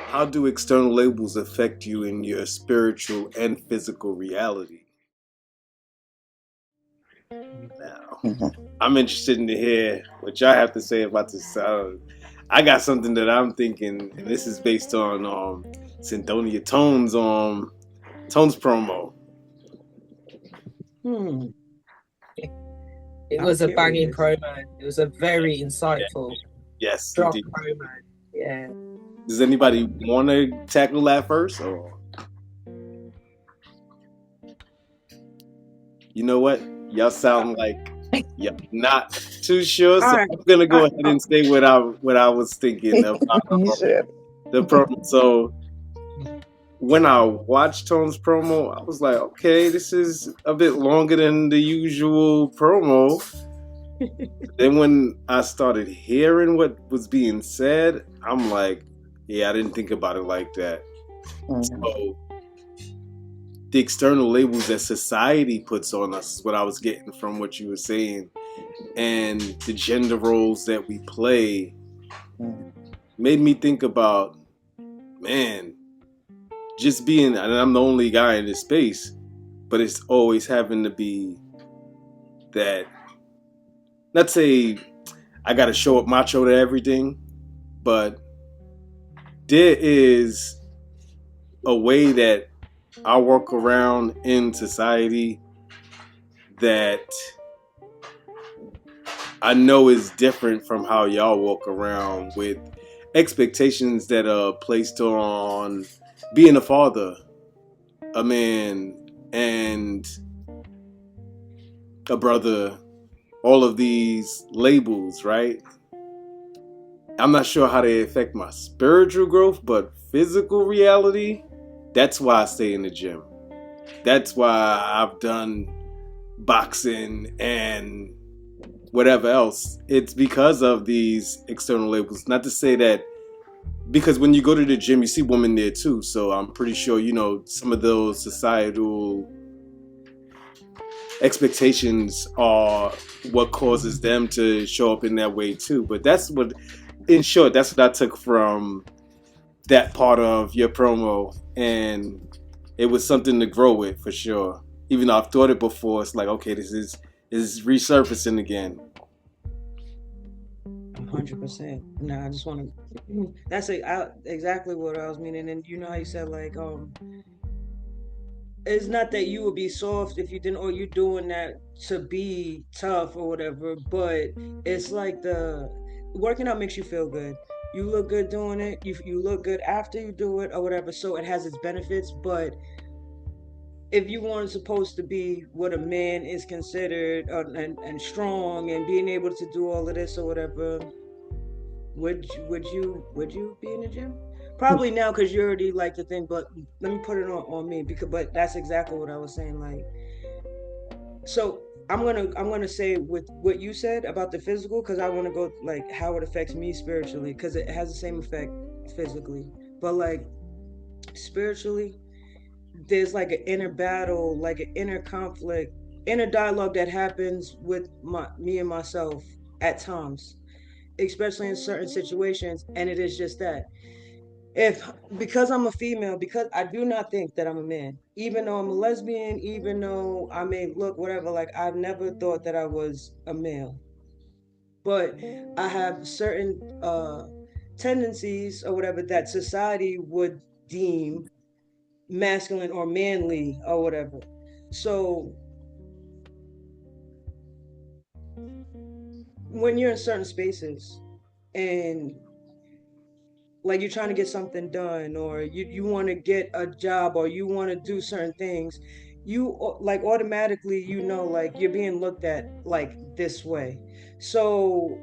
How do external labels affect you in your spiritual and physical reality? Now, I'm interested in to hear what y'all have to say about this. I got something that I'm thinking, and this is based on Cynthonia Tone's promo. It was a banging promo. It was a very insightful Yes, drop indeed. promo. Yeah. Does anybody want to tackle that first, or you know what? Y'all sound like you're not too sure, so Alright. I'm gonna go ahead and say what I was thinking about the promo. So when I watched Tone's promo, I was like, okay, this is a bit longer than the usual promo. Then when I started hearing what was being said, I'm like, yeah, I didn't think about it like that. So the external labels that society puts on us is what I was getting from what you were saying. And the gender roles that we play made me think about, man, just being, and I'm the only guy in this space, but it's always having to be that, not say I got to show up macho to everything, but there is a way that I work around in society that I know is different from how y'all walk around, with expectations that are placed on being a father, a man, and a brother. All of these labels, right? I'm not sure how they affect my spiritual growth, but physical reality, that's why I stay in the gym. That's why I've done boxing and whatever else. It's because of these external labels. Not to say that, because when you go to the gym, you see women there too. So I'm pretty sure, some of those societal expectations are what causes them to show up in that way too. But that's what, in short, that's what I took from that part of your promo. And it was something to grow with for sure. Even though I've thought it before, it's like, okay, this is resurfacing again. 100%. No, I just want to. That's exactly what I was meaning. And you know how you said like, it's not that you would be soft if you didn't, or you doing that to be tough or whatever. But it's like the working out makes you feel good. You look good doing it. You look good after you do it or whatever. So it has its benefits. But if you weren't supposed to be what a man is considered, and strong and being able to do all of this or whatever, would you be in the gym? Probably now because you already like the thing. But let me put it on me, because but that's exactly what I was saying. Like, so I'm gonna say with what you said about the physical, because I want to go like how it affects me spiritually, because it has the same effect physically. But like spiritually, there's like an inner battle, like an inner conflict, inner dialogue that happens with me and myself at times, especially in certain situations. And it is just that, if because I'm a female, because I do not think that I'm a man, even though I'm a lesbian, even though I may look whatever, like I've never thought that I was a male. But I have certain tendencies or whatever that society would deem masculine or manly or whatever. So when you're in certain spaces and like you're trying to get something done, or you want to get a job, or you want to do certain things, like automatically like you're being looked at like this way. So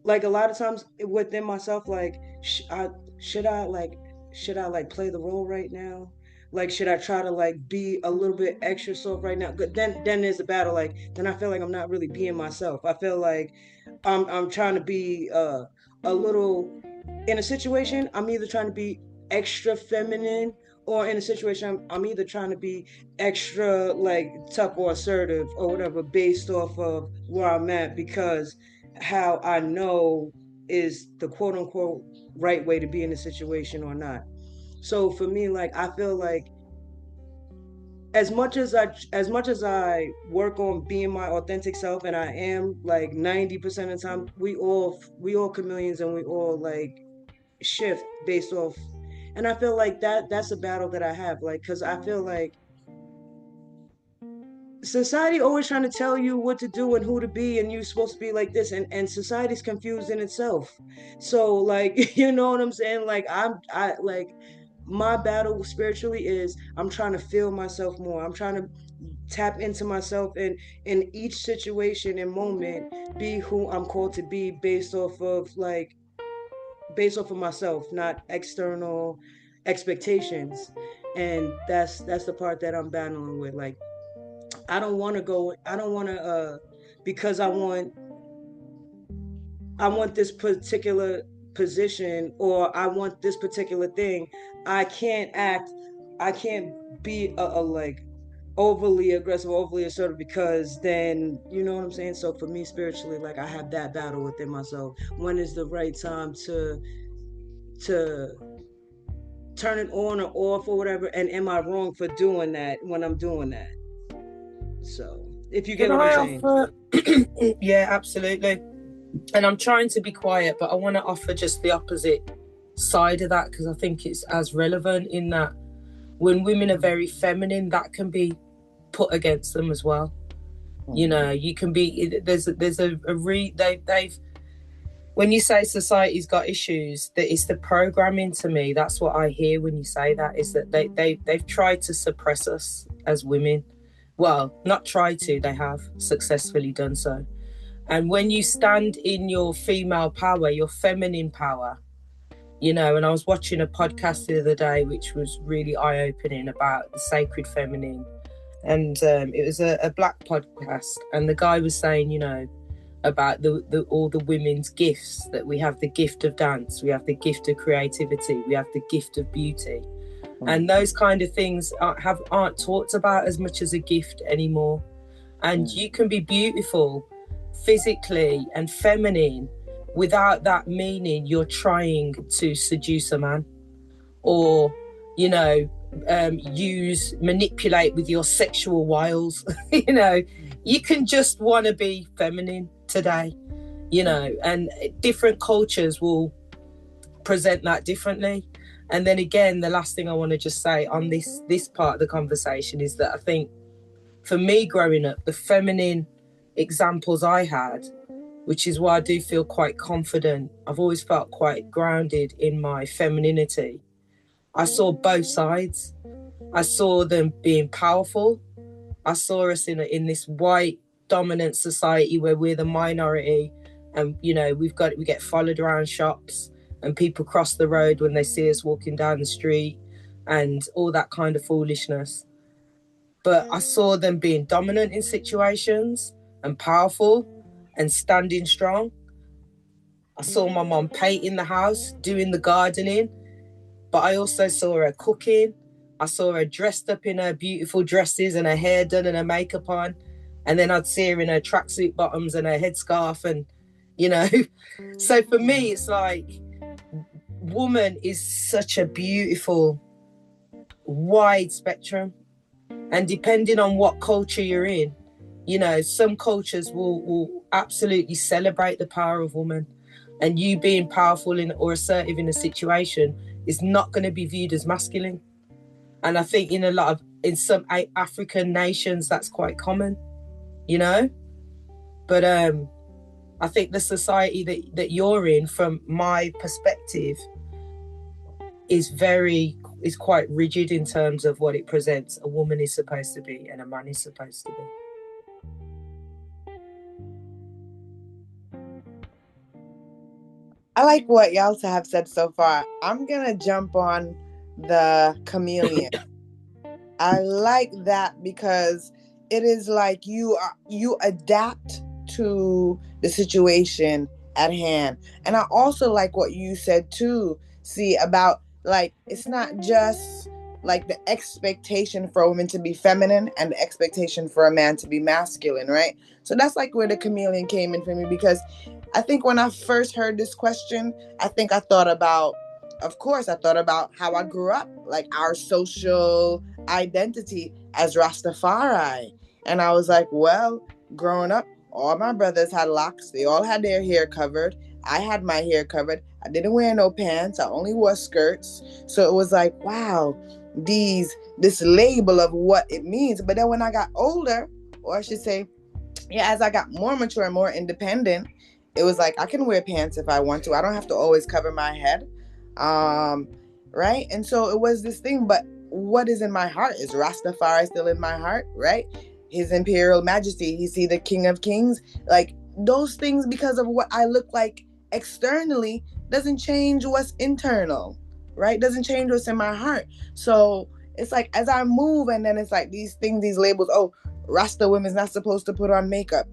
like a lot of times within myself, like should I like play the role right now? like, should I try to like be a little bit extra soft right now? But then there's the battle. Like, then I feel like I'm not really being myself. I feel like I'm trying to be a little in a situation. I'm either trying to be extra feminine, or in a situation I'm either trying to be extra like tough or assertive or whatever, based off of where I'm at, because how I know is the quote unquote right way to be in a situation or not. So for me, like, I feel like as much as I work on being my authentic self, and I am like 90% of the time, we all chameleons, and we all like shift based off. And I feel like that's a battle that I have, like, because I feel like society always trying to tell you what to do and who to be, and you're supposed to be like this, and society's confused in itself. So like, you know what I'm saying? Like, I like, my battle spiritually is I'm trying to feel myself more. I'm trying to tap into myself, and in each situation and moment be who I'm called to be, based off of myself, not external expectations. And that's the part that I'm battling with. Like, I don't want to because I want this particular position, or I want this particular thing. I can't act, I can't be a like overly aggressive, overly assertive, because then, you know what I'm saying? So for me spiritually, like, I have that battle within myself. When is the right time to turn it on or off or whatever? And am I wrong for doing that when I'm doing that? So if you get Can what I'm I saying. offer? Yeah, absolutely. And I'm trying to be quiet, but I want to offer just the opposite side of that, because I think it's as relevant, in that when women are very feminine, that can be put against them as well. You know, you can be, there's they've when you say society's got issues, that it's the programming. To me, that's what I hear when you say that, is that they've tried to suppress us as women. Well, not tried to, they have successfully done so. And when you stand in your female power, your feminine power, you know, and I was watching a podcast the other day, which was really eye-opening, about the sacred feminine. And it was a black podcast. And the guy was saying, you know, about all the women's gifts, that we have the gift of dance, we have the gift of creativity, we have the gift of beauty. And those kind of things aren't talked about as much as a gift anymore. And you can be beautiful physically and feminine without that meaning you're trying to seduce a man, or, you know, manipulate with your sexual wiles. You know, you can just want to be feminine today, you know, and different cultures will present that differently. And then again, the last thing I want to just say on this part of the conversation is that I think, for me growing up, the feminine examples I had, which is why I do feel quite confident, I've always felt quite grounded in my femininity. I saw both sides. I saw them being powerful. I saw us in this white dominant society where we're the minority, and, you know, we get followed around shops, and people cross the road when they see us walking down the street, and all that kind of foolishness. But I saw them being dominant in situations and powerful and standing strong. I saw my mom painting the house, doing the gardening, but I also saw her cooking. I saw her dressed up in her beautiful dresses and her hair done and her makeup on. And then I'd see her in her tracksuit bottoms and her headscarf, and, you know. So for me, it's like, woman is such a beautiful, wide spectrum. And depending on what culture you're in, you know, some cultures will absolutely celebrate the power of woman. And you being powerful or assertive in a situation is not going to be viewed as masculine. And I think in some African nations, that's quite common, you know. But I think the society that you're in, from my perspective, is quite rigid in terms of what it presents a woman is supposed to be and a man is supposed to be. I like what y'all have said so far. I'm gonna jump on the chameleon I like that because it is like you adapt to the situation at hand. And I also like what you said too, see, about like it's not just like the expectation for a woman to be feminine and the expectation for a man to be masculine, right? So that's like where the chameleon came in for me, because I think when I first heard this question, I think I thought about, of course, I thought about how I grew up, like our social identity as Rastafari. And I was like, well, growing up, all my brothers had locks. They all had their hair covered. I had my hair covered. I didn't wear no pants. I only wore skirts. So it was like, wow, this label of what it means. But then when I got older, or I should say, yeah, as I got more mature and more independent, it was like I can wear pants if I want to. I don't have to always cover my head. Um, right? And so it was this thing, but what is in my heart? Is Rastafari still in my heart, right? His Imperial Majesty, he's the King of Kings. Like those things, because of what I look like externally, doesn't change what's internal, right? Doesn't change what's in my heart. So it's like as I move, and then it's like these things, these labels. Oh, Rasta women's not supposed to put on makeup.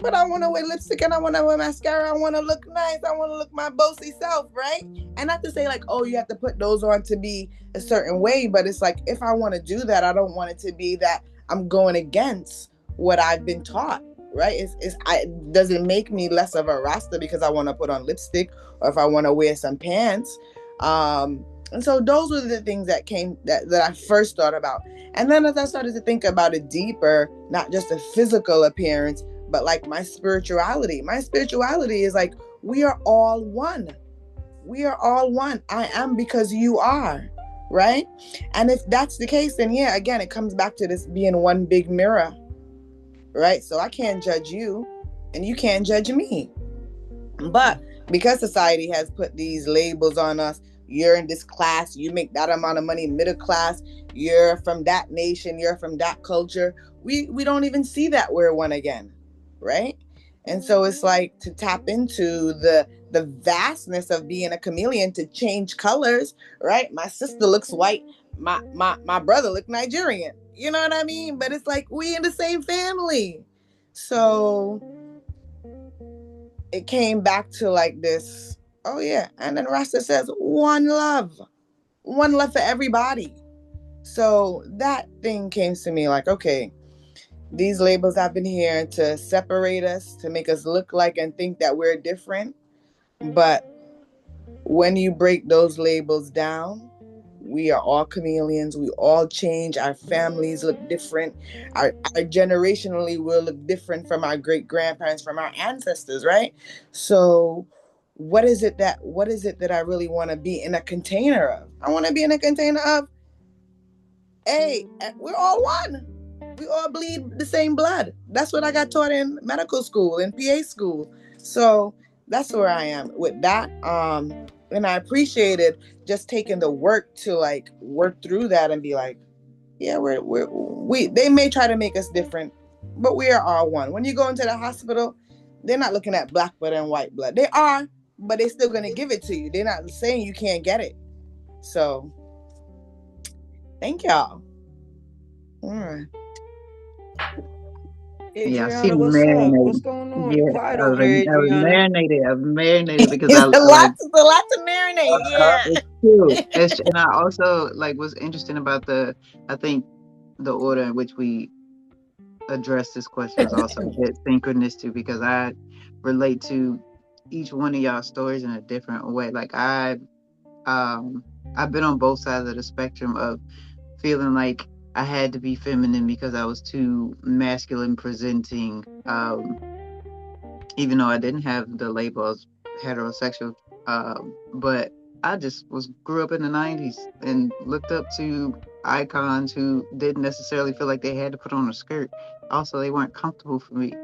But I want to wear lipstick and I want to wear mascara. I want to look nice. I want to look my bossy self, right? And not to say like, oh, you have to put those on to be a certain way. But it's like, if I want to do that, I don't want it to be that I'm going against what I've been taught, right? It doesn't make me less of a Rasta because I want to put on lipstick or if I want to wear some pants. And so those were the things that came that I first thought about. And then as I started to think about it deeper, not just a physical appearance, but like my spirituality. My spirituality is like, we are all one. We are all one. I am because you are, right? And if that's the case, then yeah, again, it comes back to this being one big mirror, right? So I can't judge you and you can't judge me. But because society has put these labels on us, you're in this class, you make that amount of money, middle class, you're from that nation, you're from that culture. We don't even see that we're one again, right? And so it's like to tap into the vastness of being a chameleon, to change colors, right? My sister looks white, my brother look Nigerian. You know what I mean? But it's like we in the same family. So it came back to like this, oh yeah. And then Rasta says, one love for everybody. So that thing came to me like, okay, these labels have been here to separate us, to make us look like and think that we're different. But when you break those labels down, we are all chameleons. We all change. Our families look different. Our generationally will look different from our great grandparents, from our ancestors, right? So what is it that I really want to be in a container of? I want to be in a container of, hey, we're all one. We all bleed the same blood. That's what I got taught in medical school, in PA school. So that's where I am with that. And I appreciated just taking the work to like work through that and be like, yeah, they may try to make us different, but we are all one. When you go into the hospital, they're not looking at black blood and white blood. They are, but they're still gonna give it to you. They're not saying you can't get it. So thank y'all. All right. Adriana, what's up? What's going on? You quiet over there, Adriana. I was marinated because It's a lot to marinate. Yeah, it's true. And I also like what's interesting about I think the order in which we address this question is also a bit synchronistic because I relate to each one of y'all stories in a different way. Like I've been on both sides of the spectrum of feeling like I had to be feminine because I was too masculine presenting, even though I didn't have the label as heterosexual. But I just grew up in the 90s and looked up to icons who didn't necessarily feel like they had to put on a skirt. Also, they weren't comfortable for me,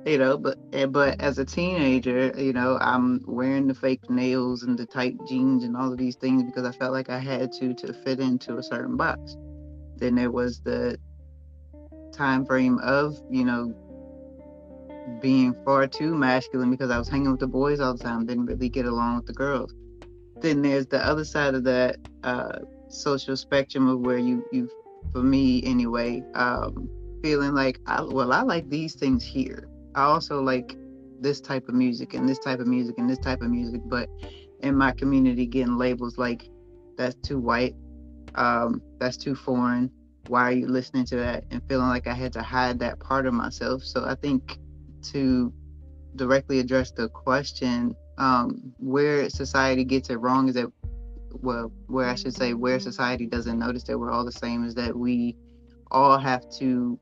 but as a teenager, I'm wearing the fake nails and the tight jeans and all of these things because I felt like I had to fit into a certain box. Then there was the time frame of, being far too masculine because I was hanging with the boys all the time, didn't really get along with the girls. Then there's the other side of that social spectrum of where you for me anyway, feeling like I like these things here. I also like this type of music and this type of music and this type of music, but in my community getting labels like that's too white, that's too foreign. Why are you listening to that? And feeling like I had to hide that part of myself. So I think to directly address the question, where society gets it wrong is that, well, where I should say where society doesn't notice that we're all the same is that we all have to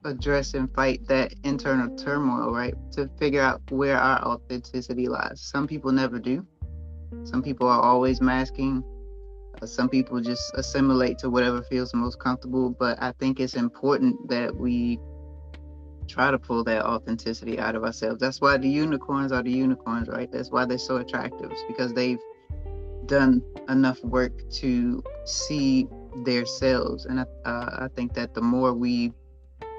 address and fight that internal turmoil, right? To figure out where our authenticity lies. Some people never do. Some people are always masking. Some people just assimilate to whatever feels most comfortable. But I think it's important that we try to pull that authenticity out of ourselves. That's why the unicorns are the unicorns, right? That's why they're so attractive. It's because they've done enough work to see their selves. And I think that the more we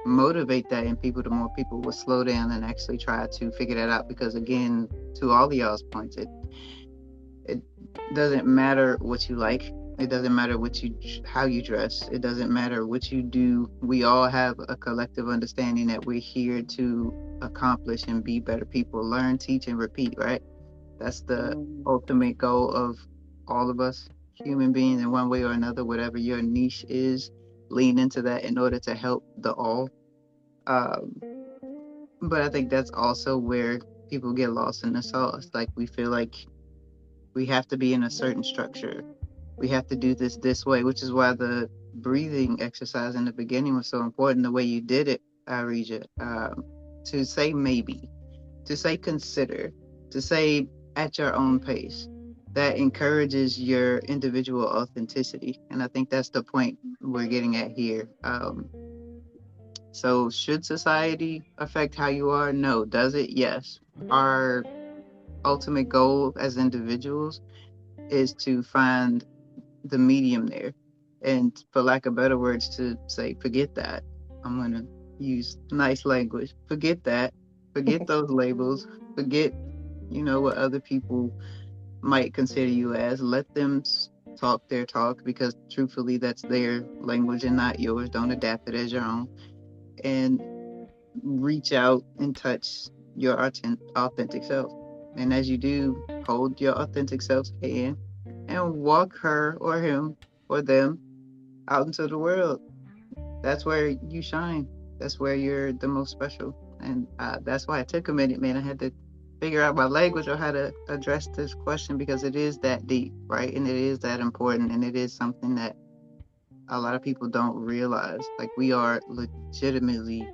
motivate that in people, the more people will slow down and actually try to figure that out. Because again, to all of y'all's points, it doesn't matter what you like. It doesn't matter how you dress. It doesn't matter what you do. We all have a collective understanding that we're here to accomplish and be better people. Learn, teach, and repeat, right? That's the ultimate goal of all of us human beings in one way or another. Whatever your niche is, lean into that in order to help the all. But I think that's also where people get lost in the sauce. Like, we feel like we have to be in a certain structure. We have to do this way, which is why the breathing exercise in the beginning was so important. The way you did it, Irijah, to say maybe, to say consider, to say at your own pace. That encourages your individual authenticity. And I think that's the point we're getting at here. So should society affect how you are? No. Does it? Yes. Our ultimate goal as individuals is to find the medium there. And for lack of better words, to say, forget that. I'm going to use nice language. Forget that. Forget those labels. Forget, what other people might consider you as. Let them talk their talk, because truthfully, that's their language and not yours. Don't adapt it as your own. And reach out and touch your authentic self. And as you do, hold your authentic self's hand and walk her or him or them out into the world. That's where you shine. That's where you're the most special. And that's why it took a minute, man. I had to figure out my language or how to address this question, because it is that deep, right? And it is that important. And it is something that a lot of people don't realize. Like, we are legitimately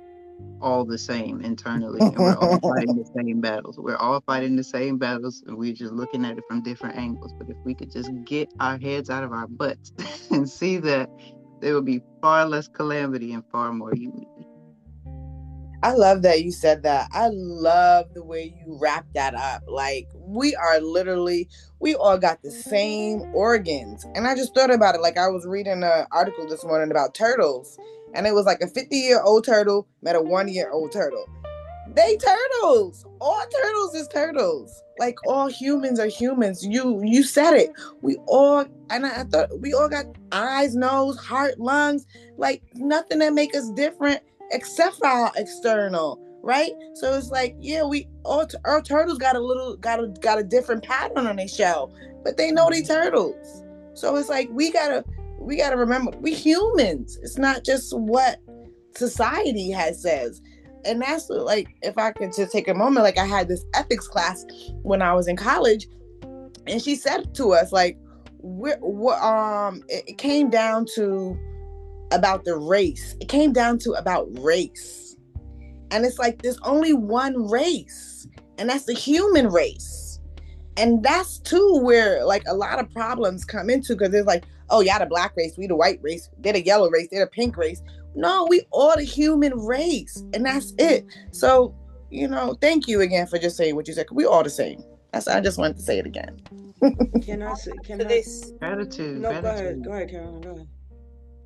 all the same internally, and we're all fighting the same battles. We're all fighting the same battles, and we're just looking at it from different angles. But if we could just get our heads out of our butts and see that, there would be far less calamity and far more unity. I love that you said that. I love the way you wrap that up. Like, we all got the same organs. And I just thought about it. Like, I was reading an article this morning about turtles, and it was like a 50-year-old turtle met a 1-year-old turtle. They turtles. All turtles is turtles. Like, all humans are humans. You said it. I thought we all got eyes, nose, heart, lungs. Like, nothing that make us different except for our external, right? So it's like, yeah, our turtles got a different pattern on their shell, but they know they turtles. So it's like we gotta remember, we humans. It's not just what society says. And that's like, if I could just take a moment, like, I had this ethics class when I was in college, and she said to us, like, it came down to about the race. It came down to about race. And it's like, there's only one race, and that's the human race. And that's too where, like, a lot of problems come into, because there's like, oh, yeah, the black race, we the white race, they're the yellow race, they're the pink race. No, we all the human race, and that's it. So, thank you again for just saying what you said. We all the same. I just wanted to say it again. Can I say this? Gratitude. No, gratitude. go ahead, Carolyn. Go ahead.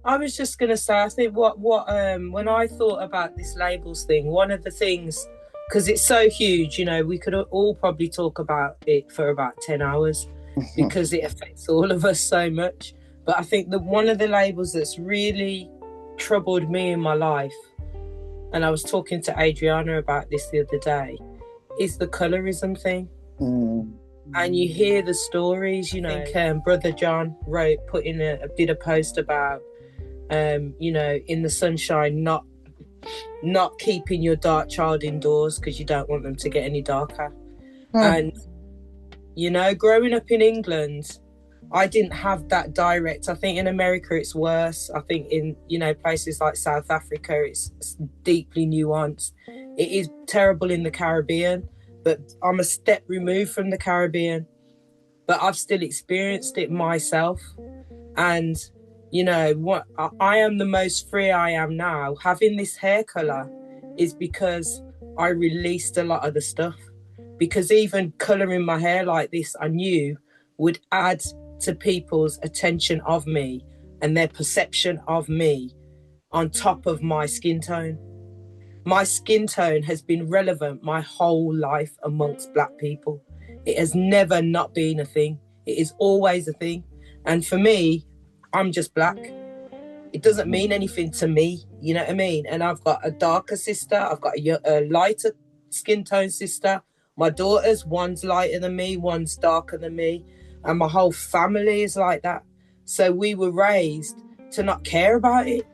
I was just gonna say, I think what when I thought about this labels thing, one of the things, because it's so huge, we could all probably talk about it for about 10 hours because it affects all of us so much. But I think that one of the labels that's really troubled me in my life, and I was talking to Adriana about this the other day, is the colorism thing. And you hear the stories, you know. I think Brother John did a post about, you know, in the sunshine, not keeping your dark child indoors because you don't want them to get any darker. And, you know, growing up in England, I didn't have that direct. I think in America it's worse. I think in, you know, places like South Africa, it's deeply nuanced. It is terrible in the Caribbean, but I'm a step removed from the Caribbean. But I've still experienced it myself. And, you know, what I am the most free I am now. Having this hair colour is because I released a lot of the stuff. Because even colouring my hair like this, I knew would add to people's attention of me and their perception of me on top of my skin tone. My skin tone has been relevant my whole life amongst Black people. It has never not been a thing. It is always a thing. And for me, I'm just Black. It doesn't mean anything to me, you know what I mean? And I've got a darker sister. I've got a lighter skin tone sister. My daughters, one's lighter than me, one's darker than me. And my whole family is like that. So we were raised to not care about it.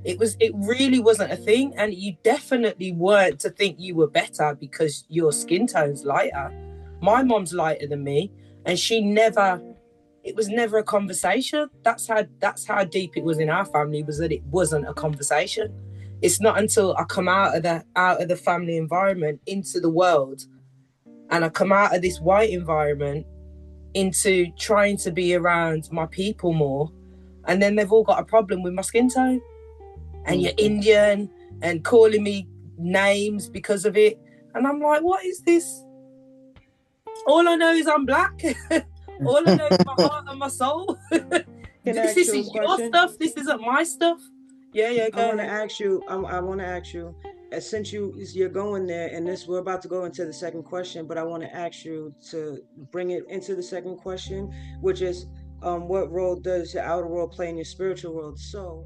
It really wasn't a thing. And you definitely weren't to think you were better because your skin tone's lighter. My mom's lighter than me, and it was never a conversation. That's how deep it was in our family, was that it wasn't a conversation. It's not until I come out of the family environment into the world, and I come out of this white environment into trying to be around my people more, and then they've all got a problem with my skin tone. And you're Indian and calling me names because of it. And I'm like, what is this? All I know is I'm Black. All I know is my heart and my soul. This is your stuff. This isn't my stuff. Yeah. I want to ask you. I want to ask you. Since you're going there, and we're about to go into the second question, but I want to ask you to bring it into the second question, which is, what role does the outer world play in your spiritual world? So,